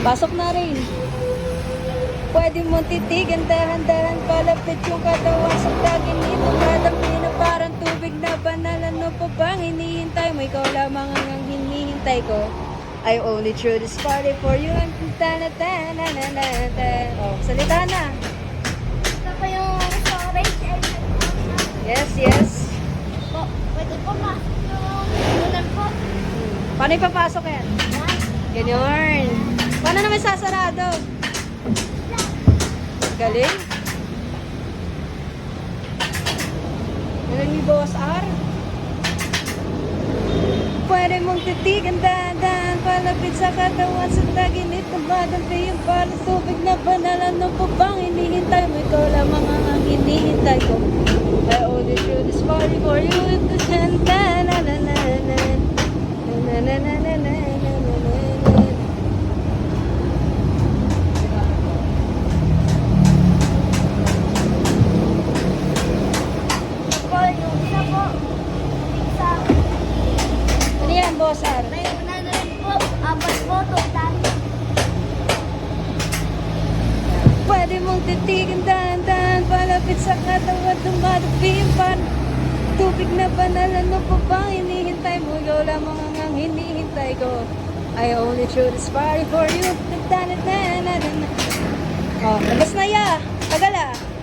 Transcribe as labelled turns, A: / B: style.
A: Pasok na rin. Pwede mo titigan, dahan-dahan palapit yung katawan sa daging ito. Kadampi na parang tubig na banal. Ano pa bang hinihintay mo? Ikaw lamang ang hinihintay ko. I only threw this party for you. Oh, salita na.
B: Ito po yung storage.
A: Yes, yes.
B: Po, pwede po masok yung ulan po.
A: Paano ipapasok yan? Ganyan. Paano naman sasarado? Galing. Galing ni Boss R. Pwede mong titigan, dahan-dahan palapit sa katawan sa taginit. Tumadampi yung parang tubig na banal. Ano pa bang hinihintay mo? Ikaw lamang ang hinihintay ko. I only do this party for you.
B: Po, yung isa po. Isa.
A: Ano yan, Boss R?
B: May una na rin po. Apat po, total.
A: Pwede mong titigan, dahan-dahan palapit sa katawan. Dumadampi yung parang tubig na banal. Ano pa bang hinihintay mo? Ikaw lamang ang hinihintay ko. I only threw this party for you. Oh, labas na ya. Tagal ah.